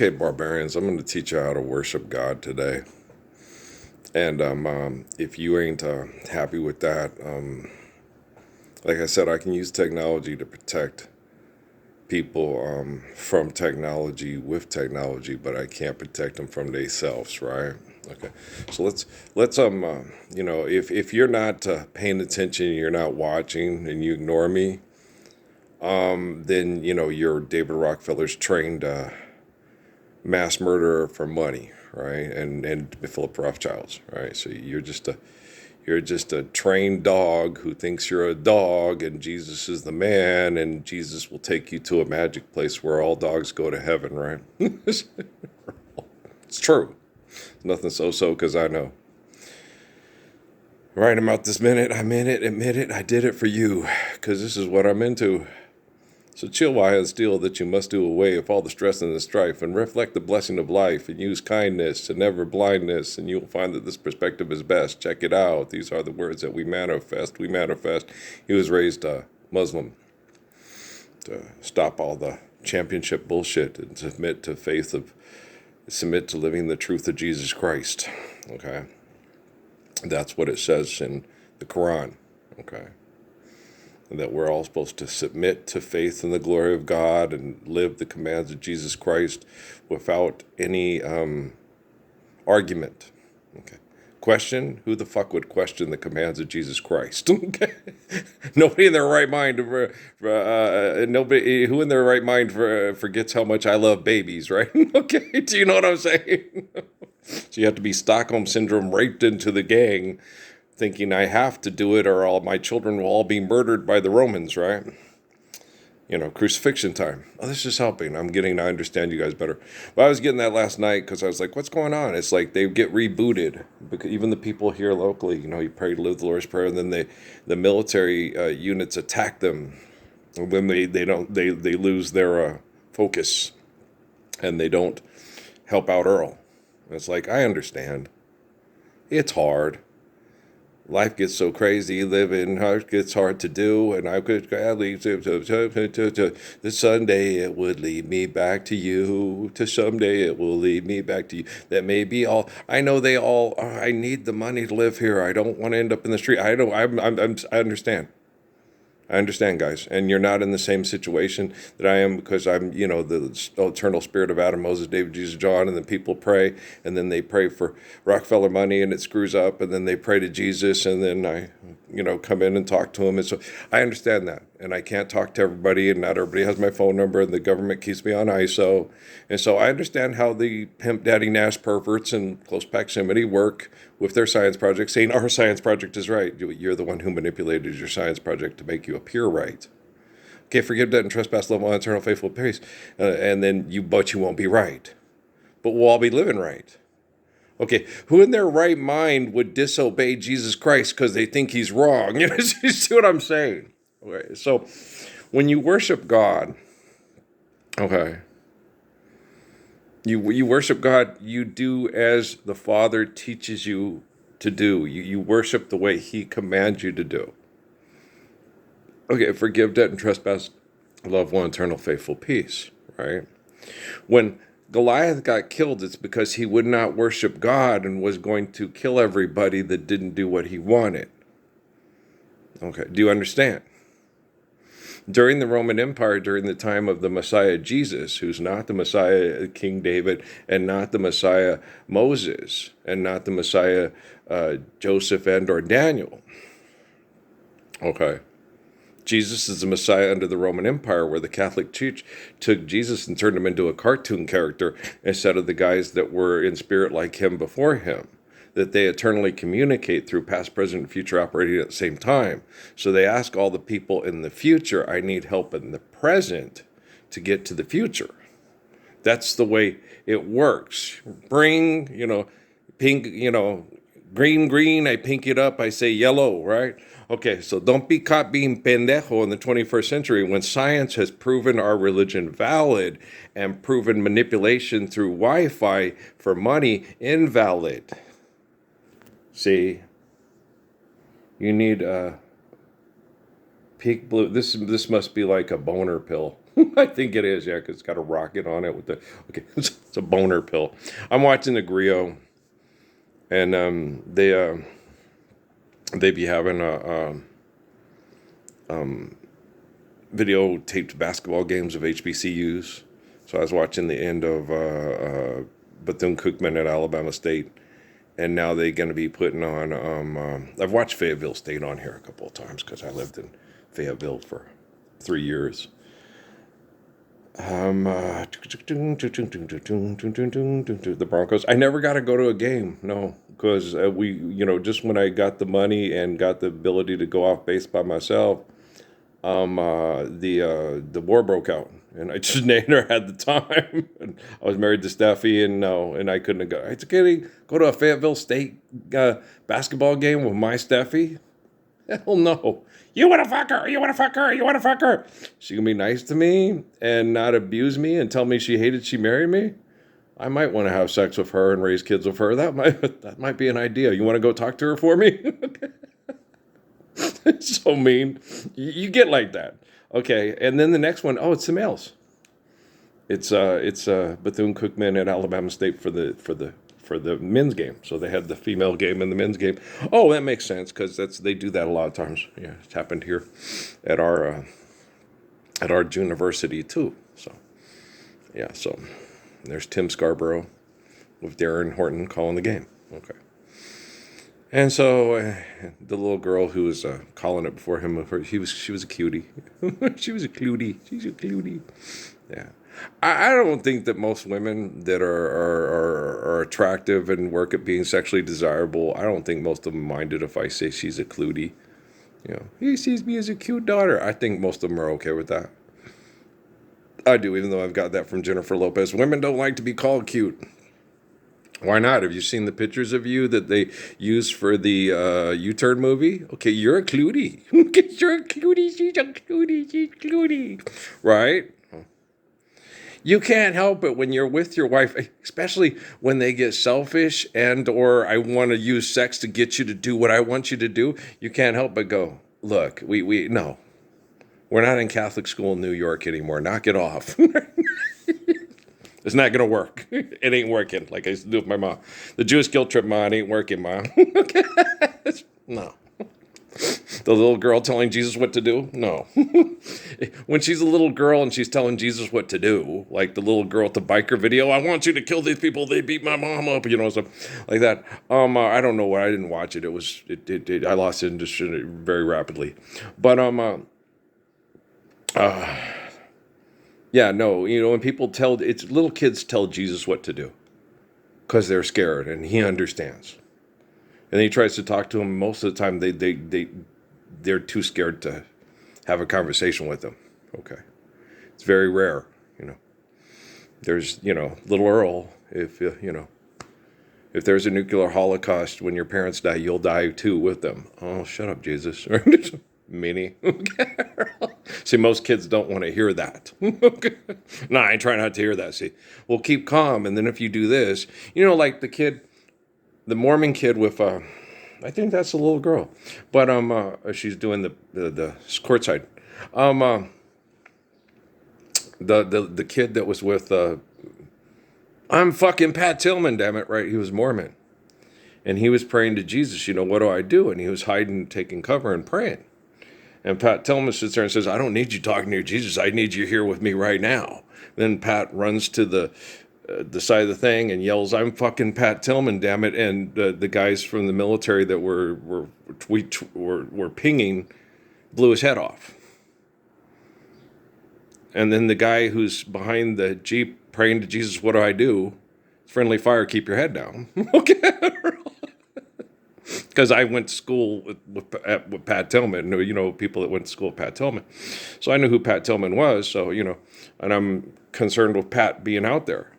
Okay, barbarians, I'm going to teach you how to worship God today. And if you ain't happy with that, like I said, I can use technology to protect people from technology with technology, but I can't protect them from themselves, right? Okay, so let's if you're not paying attention, you're not watching, and you ignore me, then you're David Rockefeller's trained mass murderer for money, right? And Philip Rothschild's, right? So you're just a trained dog who thinks you're a dog, and Jesus is the man, and Jesus will take you to a magic place where all dogs go to heaven, right? It's true. Nothing so because I know. Right about this minute, I'm in it, admit it, I did it for you, because this is what I'm into. So chill while and still that you must do away with all the stress and the strife, and reflect the blessing of life, and use kindness and never blindness, and you'll find that this perspective is best. Check it out. These are the words that we manifest. We manifest. He was raised Muslim to stop all the championship bullshit and submit to living the truth of Jesus Christ. Okay, that's what it says in the Quran. Okay. And that we're all supposed to submit to faith in the glory of God and live the commands of Jesus Christ without any argument. Okay. Question: who the fuck would question the commands of Jesus Christ? Okay. Nobody in their right mind. Nobody who in their right mind forgets how much I love babies, right? Okay. Do you know what I'm saying? So you have to be Stockholm syndrome raped into the gang, thinking I have to do it or all my children will all be murdered by the Romans, right? Crucifixion time. Oh, this is helping. I understand you guys better. But I was getting that last night because I was like, what's going on? It's like they get rebooted. Because even the people here locally, you pray to live the Lord's Prayer, and then the military units attack them. And when they lose their focus, and they don't help out Earl. And it's like, I understand. It's hard. Life gets so crazy, living hard gets hard to do, and I could gladly to Sunday it would lead me back to you. To someday it will lead me back to you. That may be all. I know they all. I need the money to live here. I don't want to end up in the street. I don't. I understand. I understand, guys, and you're not in the same situation that I am, because I'm, the eternal spirit of Adam, Moses, David, Jesus, John, and then people pray, and then they pray for Rockefeller money, and it screws up, and then they pray to Jesus, and then I, come in and talk to him, and so I understand that, and I can't talk to everybody, and not everybody has my phone number, and the government keeps me on ISO, and so I understand how the pimp daddy Nash perverts in close proximity work with their science project, saying our science project is right. You're the one who manipulated your science project to make you appear right. Okay, forgive debt and trespass, love all, eternal, faithful, peace. But you won't be right. But we'll all be living right. Okay, who in their right mind would disobey Jesus Christ because they think he's wrong? You see what I'm saying? Okay, so when you worship God, okay, you worship God, you do as the Father teaches you to do. You worship the way he commands you to do. Okay, forgive debt and trespass, love one, eternal, faithful, peace, right? When Goliath got killed, it's because he would not worship God and was going to kill everybody that didn't do what he wanted. Okay, do you understand? During the Roman Empire, during the time of the Messiah Jesus, who's not the Messiah King David, and not the Messiah Moses, and not the Messiah Joseph and or Daniel. Okay. Jesus is the Messiah under the Roman Empire, where the Catholic Church took Jesus and turned him into a cartoon character instead of the guys that were in spirit like him before him, that they eternally communicate through past, present, and future operating at the same time. So they ask all the people in the future, I need help in the present to get to the future. That's the way it works. Bring, pink, green, I pink it up, I say yellow, right? Okay, so don't be caught being pendejo in the 21st century when science has proven our religion valid and proven manipulation through Wi-Fi for money invalid. See, you need a pink blue. This must be like a boner pill. I think it is, yeah, because it's got a rocket on it with the. Okay, it's a boner pill. I'm watching the Grio, and they be having a videotaped basketball games of HBCUs. So I was watching the end of Bethune-Cookman at Alabama State, and now they're going to be putting on. I've watched Fayetteville State on here a couple of times because I lived in Fayetteville for 3 years. The Broncos. I never got to go to a game, no, because just when I got the money and got the ability to go off base by myself, the war broke out, and I just never had the time. And I was married to Steffi, and no, and I couldn't go. It's okay to go to a Fayetteville State basketball game with my Steffi. Hell no. You want to fuck her. You want to fuck her. You want to fuck her. She gonna be nice to me and not abuse me and tell me she hated she married me. I might want to have sex with her and raise kids with her. That might be an idea. You want to go talk to her for me? It's so mean. You get like that. Okay, and then the next one, oh, it's the males. It's Bethune-Cookman at Alabama State for the men's game. So they had the female game and the men's game. Oh, that makes sense because they do that a lot of times. Yeah, it's happened here at our university too. So yeah, so there's Tim Scarborough with Darren Horton calling the game. Okay. And so the little girl who was calling it before him, she was a cutie. She was a cutie. She's a cutie. Yeah. I don't think that most women that are attractive and work at being sexually desirable, I don't think most of them minded if I say she's a clutie. He sees me as a cute daughter. I think most of them are okay with that. I do, even though I've got that from Jennifer Lopez. Women don't like to be called cute. Why not? Have you seen the pictures of you that they used for the U-Turn movie? Okay, you're a clutie. You're a clutie. She's a clutie. She's a clutie. Right? You can't help it when you're with your wife, especially when they get selfish or I want to use sex to get you to do what I want you to do. You can't help but go, look, no, we're not in Catholic school in New York anymore. Knock it off. It's not going to work. It ain't working like I used to do with my mom. The Jewish guilt trip, Ma, it ain't working, Mom. No. The little girl telling Jesus what to do? No. When she's a little girl and she's telling Jesus what to do, like the little girl at the biker video, I want you to kill these people. They beat my mom up, stuff like that. I don't know why I didn't watch it. I lost interest in it very rapidly. But, yeah, no, when little kids tell Jesus what to do because they're scared and he understands. And he tries to talk to them. Most of the time, they're too scared to have a conversation with them. Okay, it's very rare. There's little Earl. If there's a nuclear holocaust when your parents die, you'll die too with them. Oh, shut up, Jesus. Minnie. See, most kids don't want to hear that. No, I try not to hear that. See, well, keep calm, and then if you do this, like the Mormon kid with I think that's a little girl, but she's doing the courtside. The kid that was with I'm fucking Pat Tillman, damn it, right? He was Mormon, and he was praying to Jesus. What do I do? And he was hiding, taking cover, and praying. And Pat Tillman sits there and says, I don't need you talking to your Jesus. I need you here with me right now. Then Pat runs to the side of the thing and yells, I'm fucking Pat Tillman, damn it. And the guys from the military that were pinging blew his head off. And then the guy who's behind the Jeep praying to Jesus, what do I do? Friendly fire, keep your head down. Okay. Because I went to school with Pat Tillman, people that went to school with Pat Tillman. So I knew who Pat Tillman was, so, and I'm concerned with Pat being out there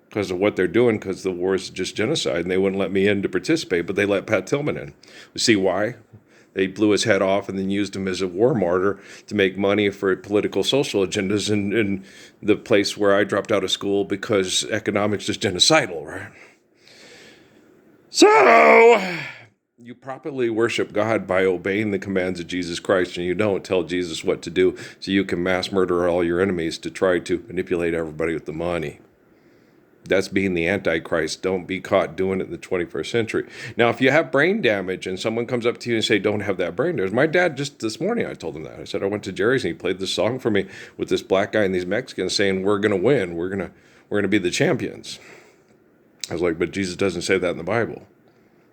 because of what they're doing, because the war is just genocide, and they wouldn't let me in to participate, but they let Pat Tillman in. You see why? They blew his head off and then used him as a war martyr to make money for political social agendas in the place where I dropped out of school because economics is genocidal, right? So you properly worship God by obeying the commands of Jesus Christ, and you don't tell Jesus what to do so you can mass murder all your enemies to try to manipulate everybody with the money. That's being the Antichrist. Don't be caught doing it in the 21st century. Now, if you have brain damage and someone comes up to you and say, don't have that brain damage. My dad, just this morning, I told him that. I said, I went to Jerry's and he played this song for me with this black guy and these Mexicans saying, we're going to win. We're going to be the champions. I was like, but Jesus doesn't say that in the Bible.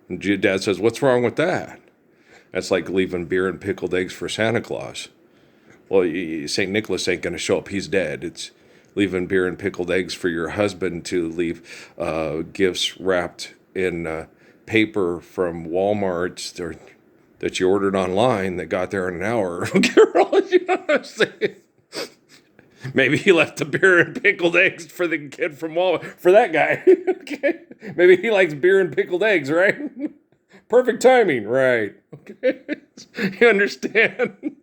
And Dad says, what's wrong with that? That's like leaving beer and pickled eggs for Santa Claus. Well, St. Nicholas ain't going to show up. He's dead. It's leaving beer and pickled eggs for your husband to leave gifts wrapped in paper from Walmart that you ordered online that got there in an hour. You know what I'm saying? Maybe he left the beer and pickled eggs for the kid from Walmart. For that guy. Okay. Maybe he likes beer and pickled eggs, right? Perfect timing, right? Okay. You understand?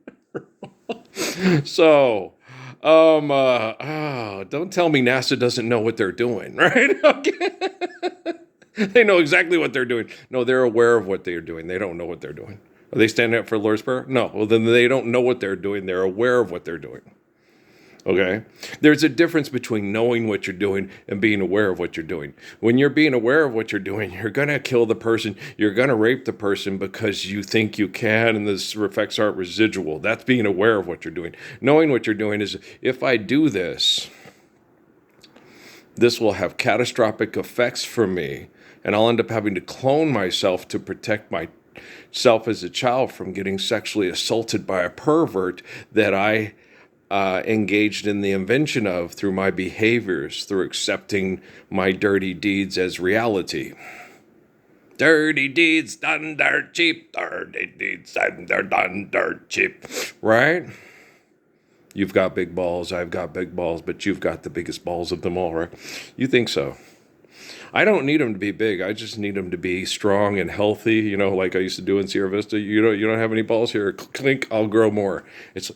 So, don't tell me NASA doesn't know what they're doing, right? Okay. They know exactly what they're doing. No, they're aware of what they're doing. They don't know what they're doing. Are they standing up for the Lord's Prayer? No. Well, then they don't know what they're doing. They're aware of what they're doing. Okay? There's a difference between knowing what you're doing and being aware of what you're doing. When you're being aware of what you're doing, you're going to kill the person. You're going to rape the person because you think you can, and the effects aren't residual. That's being aware of what you're doing. Knowing what you're doing is, if I do this, this will have catastrophic effects for me, and I'll end up having to clone myself to protect myself as a child from getting sexually assaulted by a pervert that I engaged in the invention of through my behaviors, through accepting my dirty deeds as reality. Dirty deeds done dirt cheap. Dirty deeds done dirt cheap. Right? You've got big balls, I've got big balls, but you've got the biggest balls of them all, right? You think so. I don't need them to be big. I just need them to be strong and healthy, like I used to do in Sierra Vista. You don't have any balls here. Clink, I'll grow more. It's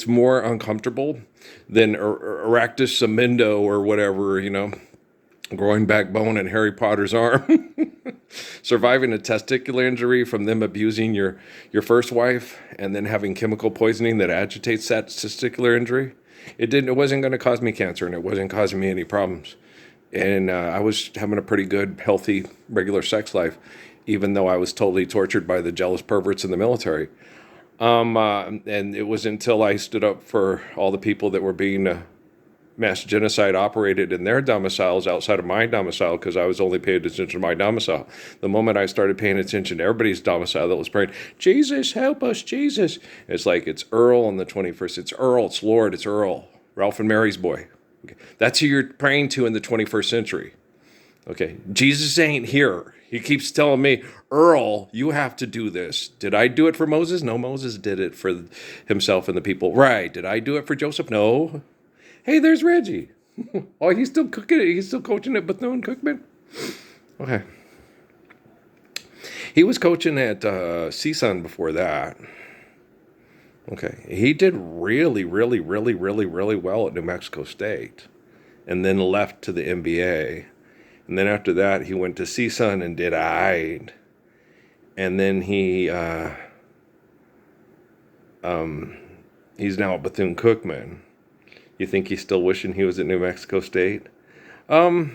more uncomfortable than Aractus Semindo or whatever, growing backbone in Harry Potter's arm. Surviving a testicular injury from them abusing your first wife and then having chemical poisoning that agitates that testicular injury. It wasn't going to cause me cancer, and it wasn't causing me any problems. And I was having a pretty good, healthy, regular sex life, even though I was totally tortured by the jealous perverts in the military. And it was until I stood up for all the people that were being mass genocide operated in their domiciles outside of my domicile, because I was only paying attention to my domicile. The moment I started paying attention to everybody's domicile that was praying, Jesus, help us, Jesus. It's like, it's Earl in the 21st. It's Earl, it's Lord, it's Earl. Ralph and Mary's boy. Okay. That's who you're praying to in the 21st century. Okay, Jesus ain't here. He keeps telling me, Earl, you have to do this. Did I do it for Moses? No, Moses did it for himself and the people. Right. Did I do it for Joseph? No. Hey, there's Reggie. Oh, he's still cooking it. He's still coaching at Bethune-Cookman? Okay. He was coaching at CSUN before that. Okay. He did really, really, really, really, really well at New Mexico State, and then left to the NBA. And then after that, he went to CSUN and did aight. And then he's now at Bethune-Cookman. You think he's still wishing he was at New Mexico State? We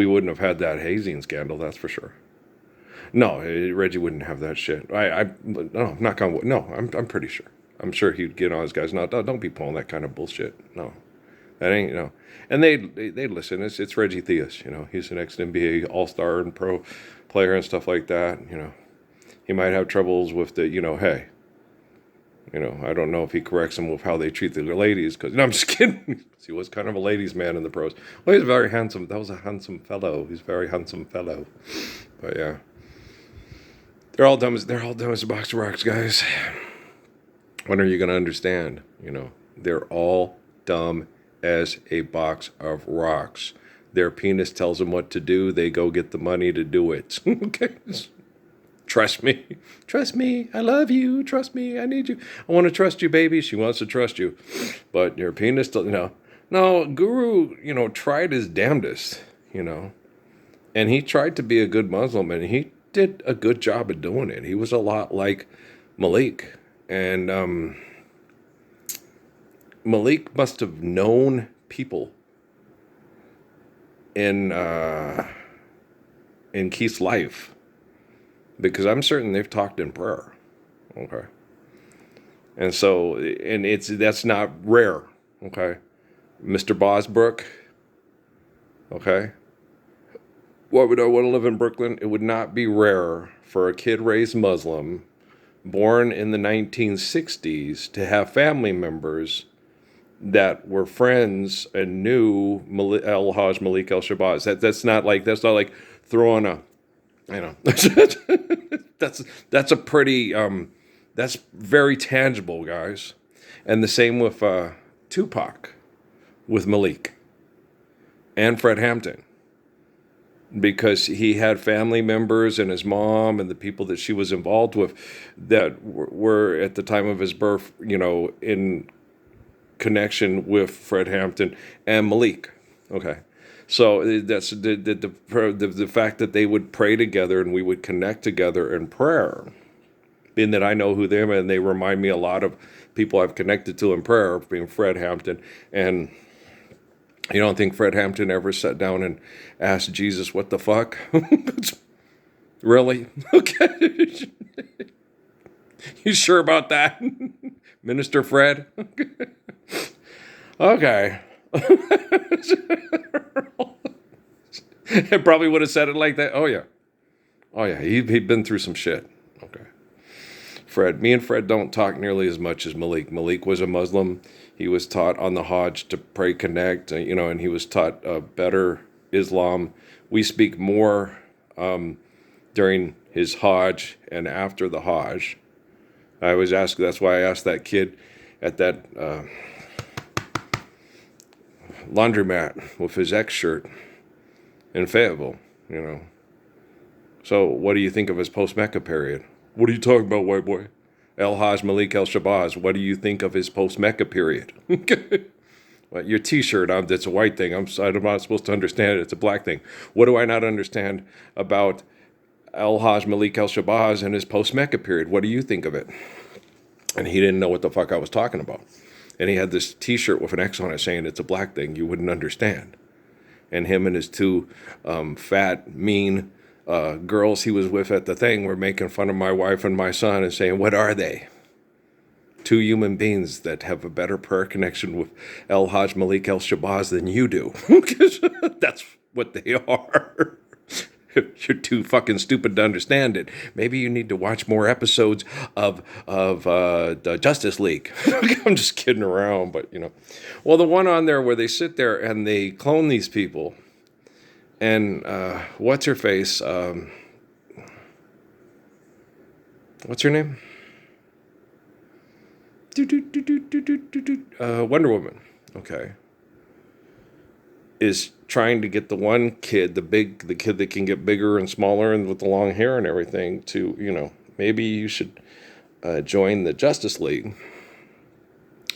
wouldn't have had that hazing scandal, that's for sure. No, Reggie wouldn't have that shit. No, knock on wood. No, I'm pretty sure. I'm sure he'd get on his guys. No, don't be pulling that kind of bullshit. No. That ain't, and they listen. It's Reggie Theus, he's an ex-NBA All-Star and pro player and stuff like that. He might have troubles with the, hey, I don't know if he corrects them with how they treat the ladies, because, I'm just kidding. He was kind of a ladies' man in the pros. Well, he's very handsome. That was a handsome fellow. He's a very handsome fellow. But yeah, they're all dumb as a box of rocks, guys. When are you going to understand? They're all dumb as a box of rocks. Their penis tells them what to do. They go get the money to do it. Okay. Trust me. Trust me. I love you. Trust me. I need you. I want to trust you, baby. She wants to trust you. But your penis, No, Guru, tried his damnedest, And he tried to be a good Muslim, and he did a good job of doing it. He was a lot like Malik. And Malik must have known people in Keith's life, because I'm certain they've talked in prayer. Okay. And so, and that's not rare. Okay. Mr. Bosbrook. Okay. Why would I want to live in Brooklyn? It would not be rare for a kid raised Muslim, born in the 1960s, to have family members that were friends and knew El-Hajj Malik El-Shabazz. That's not like throwing a, you know, that's a pretty that's very tangible, guys. And the same with Tupac, with Malik and Fred Hampton, because he had family members and his mom and the people that she was involved with that were at the time of his birth, in connection with Fred Hampton and Malik. Okay. So that's the fact that they would pray together and we would connect together in prayer, being that I know who they are, and they remind me a lot of people I've connected to in prayer, being Fred Hampton. And you don't think Fred Hampton ever sat down and asked Jesus, what the fuck? Really? Okay. You sure about that? Minister Fred? Okay. It probably would have said it like that. Oh, yeah. Oh, yeah. He'd been through some shit. Okay. Me and Fred don't talk nearly as much as Malik. Malik was a Muslim. He was taught on the Hajj to pray, connect, and he was taught better Islam. We speak more during his Hajj and after the Hajj. That's why I asked that kid at that laundromat with his X shirt in Fayetteville, So what do you think of his post-Mecca period? What are you talking about, white boy? El-Hajj Malik El-Shabazz, what do you think of his post-Mecca period? Well, your T-shirt, that's a white thing. I'm not supposed to understand it. It's a black thing. What do I not understand about El-Hajj Malik El-Shabazz and his post-Mecca period? What do you think of it? And he didn't know what the fuck I was talking about. And he had this T-shirt with an X on it saying it's a black thing. You wouldn't understand. And him and his two fat, mean girls he was with at the thing were making fun of my wife and my son and saying, what are they? Two human beings that have a better prayer connection with El-Hajj Malik El-Shabazz than you do. That's what they are. You're too fucking stupid to understand it. Maybe you need to watch more episodes of the Justice League. I'm just kidding around, but Well, the one on there where they sit there and they clone these people, and what's her face? What's her name? Wonder Woman. Okay. Is trying to get the one kid, the kid that can get bigger and smaller and with the long hair and everything, to, maybe you should join the Justice League.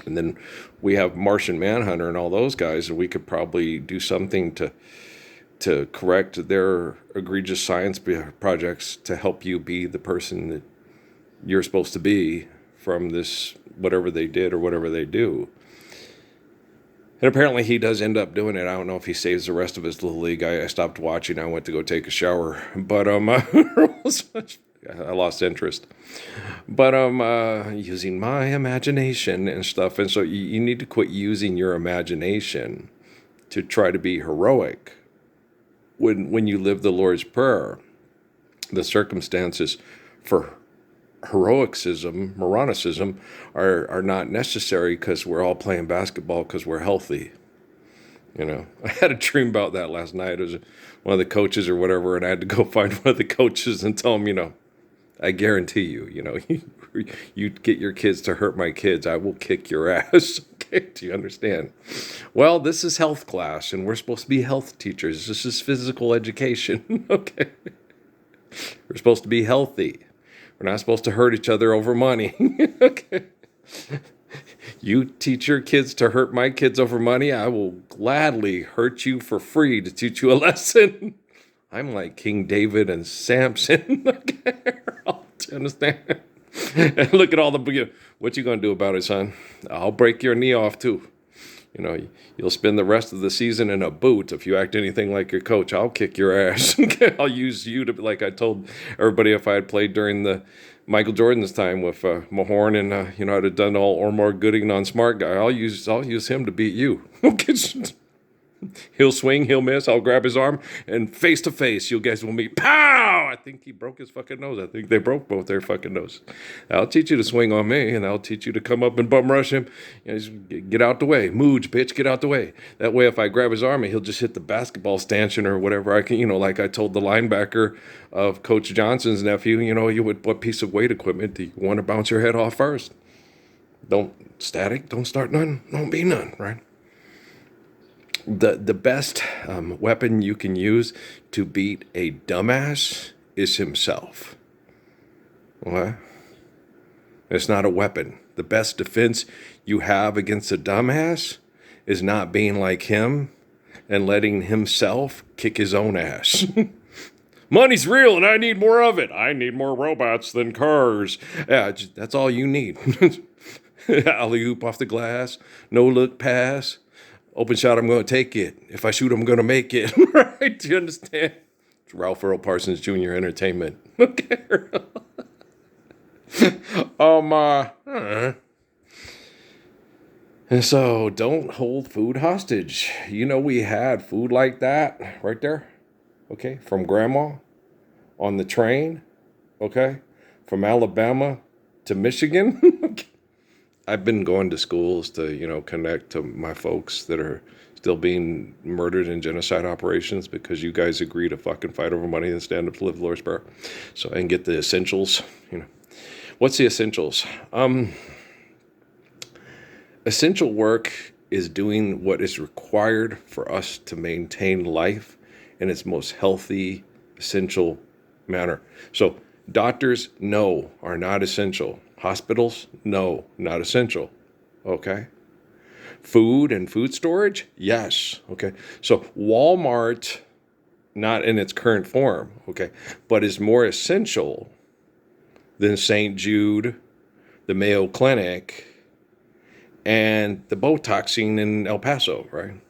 And then we have Martian Manhunter and all those guys, and we could probably do something to correct their egregious science projects to help you be the person that you're supposed to be from this, whatever they did or whatever they do. And apparently he does end up doing it. I don't know if he saves the rest of his little league. I stopped watching. I went to go take a shower. But I lost interest. But using my imagination and stuff. And so you need to quit using your imagination to try to be heroic. When you live the Lord's Prayer, the circumstances for moronicism are not necessary, because we're all playing basketball because we're healthy. I had a dream about that last night. It was one of the coaches or whatever, and I had to go find one of the coaches and tell him, I guarantee you, you get your kids to hurt my kids, I will kick your ass. Okay, do you understand? Well, this is health class, and we're supposed to be health teachers. This is physical education. Okay. We're supposed to be healthy. We're not supposed to hurt each other over money. Okay. You teach your kids to hurt my kids over money, I will gladly hurt you for free to teach you a lesson. I'm like King David and Samson. Okay, do you understand? And look at all the, what you gonna do about it, son? I'll break your knee off too. You know, you'll spend the rest of the season in a boot if you act anything like your coach. I'll kick your ass. I'll use you to, like I told everybody, if I had played during the Michael Jordan's time with Mahorn and I'd have done all or more Gooding on smart guy. I'll use him to beat you. He'll swing, he'll miss. I'll grab his arm, and face to face, you guys will meet. Pow! I think he broke his fucking nose. I think they broke both their fucking noses. I'll teach you to swing on me, and I'll teach you to come up and bum rush him. Just get out the way. Mooj, bitch, get out the way. That way, if I grab his arm, he'll just hit the basketball stanchion or whatever. I can, like I told the linebacker of Coach Johnson's nephew, what piece of weight equipment do you want to bounce your head off first? Don't start none, don't be none, right? The best weapon you can use to beat a dumbass is himself. What? It's not a weapon. The best defense you have against a dumbass is not being like him and letting himself kick his own ass. Money's real and I need more of it. I need more robots than cars. Yeah, that's all you need. Alley-oop off the glass, no look pass. Open shot, I'm going to take it. If I shoot, I'm going to make it. Right? Do you understand? It's Ralph Earl Parsons Jr. Entertainment. Okay. And so don't hold food hostage. We had food like that right there. Okay. From grandma on the train. Okay. From Alabama to Michigan. Okay. I've been going to schools to, connect to my folks that are still being murdered in genocide operations because you guys agree to fucking fight over money and stand up to live the Lord's Prayer. So, and get the essentials, What's the essentials? Essential work is doing what is required for us to maintain life in its most healthy, essential manner. So, doctors, no, are not essential. Hospitals, no, not essential. Okay. Food and food storage, yes. Okay. So Walmart, not in its current form, okay, but is more essential than St. Jude, the Mayo Clinic, and the Botoxing in El Paso, right?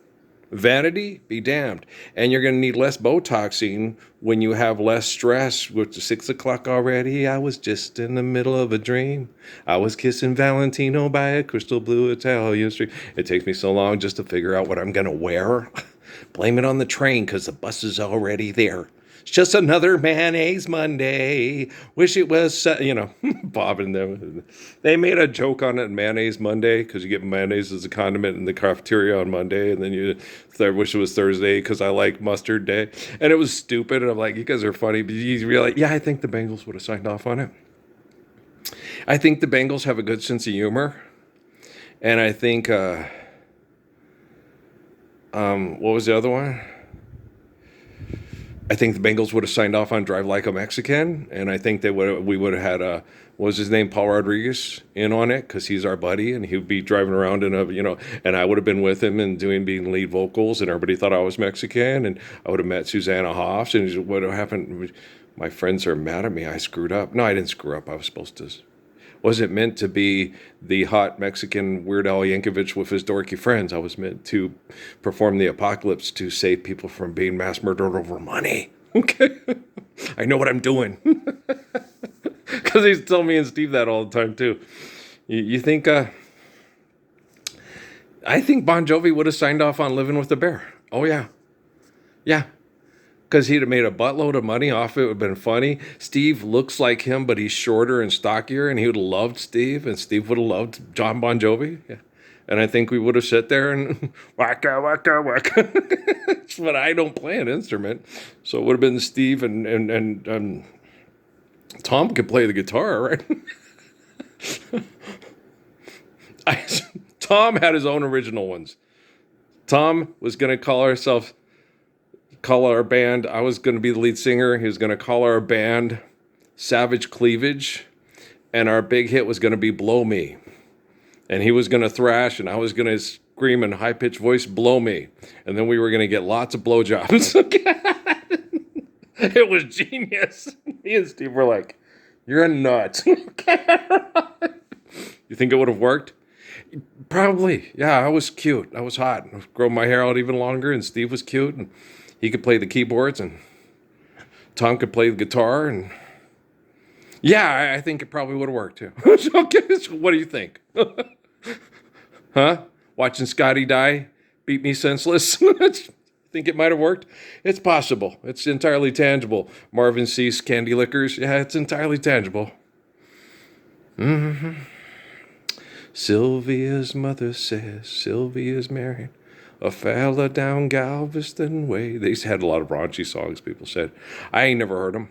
Vanity, be damned. And you're going to need less Botoxing when you have less stress. With 6 o'clock already, I was just in the middle of a dream. I was kissing Valentino by a crystal blue Italian street. It takes me so long just to figure out what I'm going to wear. Blame it on the train because the bus is already there. It's just another mayonnaise Monday. Wish it was, Bob and them. They made a joke on it, mayonnaise Monday, because you get mayonnaise as a condiment in the cafeteria on Monday, and then you wish it was Thursday because I like mustard day. And it was stupid, and I'm like, you guys are funny, but you realize, yeah, I think the Bengals would have signed off on it. I think the Bengals have a good sense of humor, and I think, what was the other one? I think the Bengals would have signed off on Drive Like a Mexican, and I think we would have had what was his name, Paul Rodriguez, in on it because he's our buddy, and he would be driving around in and I would have been with him and being lead vocals, and everybody thought I was Mexican, and I would have met Susanna Hoffs, and what happened? My friends are mad at me. I screwed up. No, I didn't screw up. I was supposed to. Wasn't meant to be the hot Mexican Weird Al Yankovic with his dorky friends. I was meant to perform the apocalypse to save people from being mass murdered over money. Okay? I know what I'm doing. Because he's telling me and Steve that all the time, too. You think, I think Bon Jovi would have signed off on Living with the Bear. Oh, yeah. Yeah. Because he'd have made a buttload of money off it. It would have been funny. Steve looks like him, but he's shorter and stockier, and he would have loved Steve, and Steve would have loved John Bon Jovi. Yeah. And I think we would have sat there and waka, waka, waka. But I don't play an instrument. So it would have been Steve and Tom could play the guitar, right? Tom had his own original ones. Tom was going to call our band, I was going to be the lead singer. He was going to call our band Savage Cleavage. And our big hit was going to be Blow Me. And he was going to thrash, and I was going to scream in high-pitched voice, Blow Me. And then we were going to get lots of blowjobs. It was genius. Me and Steve were like, "You're a nut." You think it would have worked? Probably. Yeah, I was cute. I was hot. I was growing my hair out even longer, and Steve was cute, and he could play the keyboards, and Tom could play the guitar, and yeah, I think it probably would have worked too. Okay, so what do you think? Huh? Watching Scotty die beat me senseless? Think it might have worked? It's possible. It's entirely tangible. Marvin Cease candy lickers. Yeah, it's entirely tangible. Sylvia's mother says Sylvia's married a fella down Galveston way. They had a lot of raunchy songs, people said. I ain't never heard them.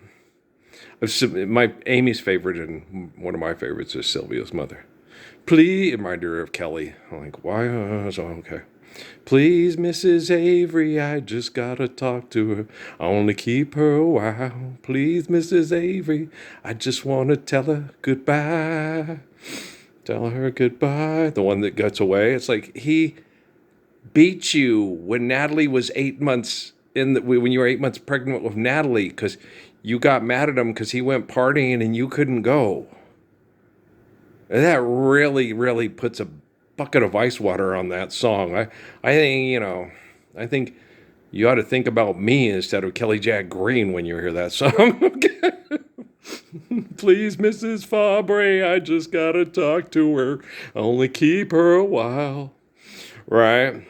My Amy's favorite and one of my favorites is Sylvia's mother. Please, remind her of Kelly. I'm like, why? So, okay. Please, Mrs. Avery, I just gotta talk to her. I only keep her a while. Please, Mrs. Avery, I just wanna tell her goodbye. Tell her goodbye. The one that gets away. It's like he beat you when Natalie was 8 months when you were 8 months pregnant with Natalie because you got mad at him because he went partying and you couldn't go. And that really, really puts a bucket of ice water on that song. I think, I think you ought to think about me instead of Kelly Jack Green when you hear that song. Please, Mrs. Fabre, I just gotta talk to her. Only keep her a while. Right?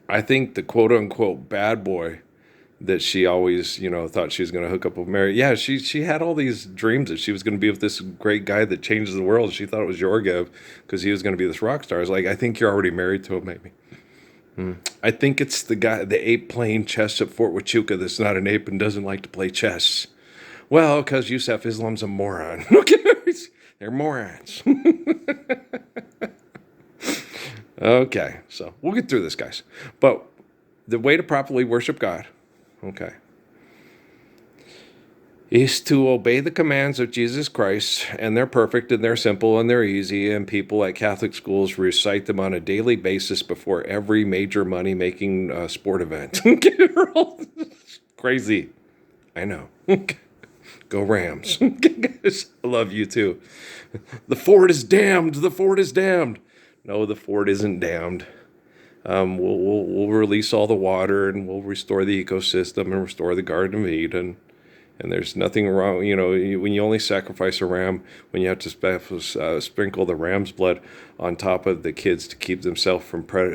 I think the quote unquote bad boy that she always, thought she was going to hook up with Mary. Yeah, she had all these dreams that she was going to be with this great guy that changes the world. She thought it was Georgiev because he was going to be this rock star. I was like, I think you're already married to him, maybe. I think it's the ape playing chess at Fort Huachuca that's not an ape and doesn't like to play chess. Well, because Yusuf Islam's a moron. Okay, they're morons. Okay, so we'll get through this, guys. But the way to properly worship God, okay, is to obey the commands of Jesus Christ, and they're perfect, and they're simple, and they're easy, and people at Catholic schools recite them on a daily basis before every major money-making sport event. Crazy. I know. Go Rams. Guys, I love you too. The fort is damned. The fort is damned. No, the fort isn't damned. We'll release all the water and we'll restore the ecosystem and restore the Garden of Eden. And there's nothing wrong, when you only sacrifice a ram, when you have to sprinkle the ram's blood on top of the kids to keep themselves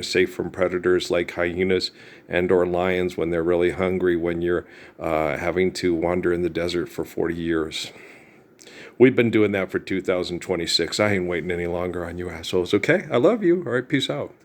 safe from predators like hyenas and or lions when they're really hungry, when you're having to wander in the desert for 40 years. We've been doing that for 2026. I ain't waiting any longer on you assholes, okay? I love you. All right, peace out.